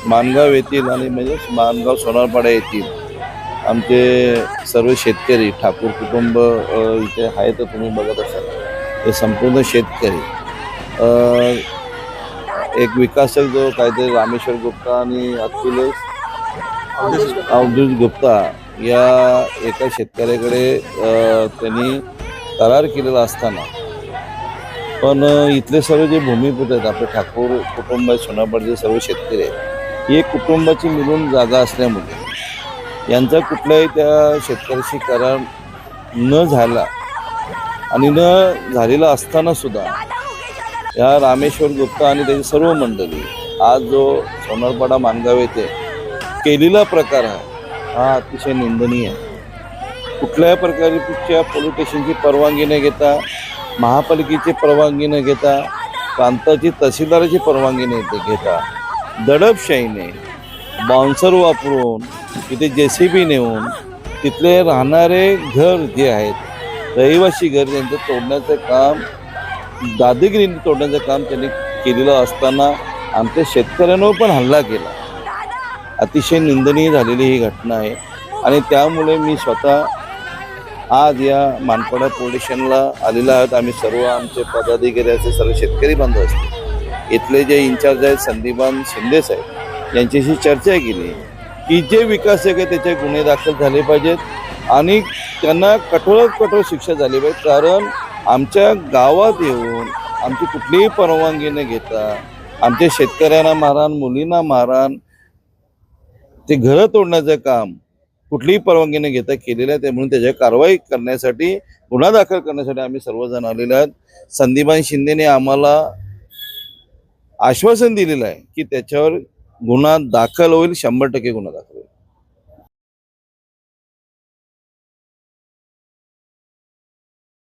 माणगाव येथील आणि म्हणजे माणगाव सोनारपाडा येथील आमचे सर्व शेतकरी ठाकूर कुटुंब इथे आहे, तर तुम्ही बघत असाल हे संपूर्ण शेतकरी एक विकासक जो काहीतरी रामेश्वर गुप्ता आणि अखिलेश अवधूत गुप्ता या एका शेतकऱ्याकडे त्यांनी करार केलेला असताना पण इथले सर्व जे भूमिपुत्र आहेत, आपले ठाकूर कुटुंब आहे, सोनारपाडचे सर्व शेतकरी आहेत, ही एक कुटुंबाची मिळून जागा असल्यामुळे यांचा कुठलाही त्या शेतकऱ्याशी करार न झाला आणि न झालेला असताना सुद्धा या रामेश्वर गुप्ता आणि त्याची सर्व मंडळी आज जो सोनारपाडा माणगाव येथे केलेला प्रकार आहे हा अतिशय निंदनीय आहे। कुठल्याही प्रकारच्या पोलीस स्टेशनची परवानगी न घेता, महापालिकेची परवानगी न घेता, प्रांताची तहसीलदाराची परवानगी न घेता दडपशाहीने बाउन्सर वापरून तिथे JCB नेऊन तिथले राहणारे घर जे आहेत रहिवासी घर त्यांचं तोडण्याचं काम, दादागिरीने तोडण्याचं काम त्यांनी केलेलं असताना आमच्या शेतकऱ्यांवर पण हल्ला केला। अतिशय निंदनीय झालेली ही घटना आहे आणि त्यामुळे मी स्वतः आज या मानपाडा पोलीस स्टेशनला आलेला आहोत। आम्ही सर्व आमचे पदाधिकारी असे सर्व शेतकरी बांधव असतील, इथले जे इंचार्ज आहेत संदीपान शिंदे साहेब यांच्याशी चर्चा केली की जे विकासक आहे त्याचे गुन्हे दाखल झाले पाहिजेत आणि त्यांना कठोरात कठोर शिक्षा झाली पाहिजे। कारण आमच्या गावात येऊन आमची कुठलीही परवानगी न घेता आमच्या शेतकऱ्यांना मारहाण, मुलींना मारहाण, ते घरं तोडण्याचं काम कुठलीही परवानगी न घेता केलेलं आहे। त्यामुळे त्याच्या कारवाई करण्यासाठी, गुन्हा दाखल करण्यासाठी आम्ही सर्वजण आलेलो आहोत। संदीपान शिंदेने आम्हाला आश्वासन दिलेलं आहे की त्याच्यावर गुन्हा दाखल होईल, 100% गुन्हा दाखल होईल।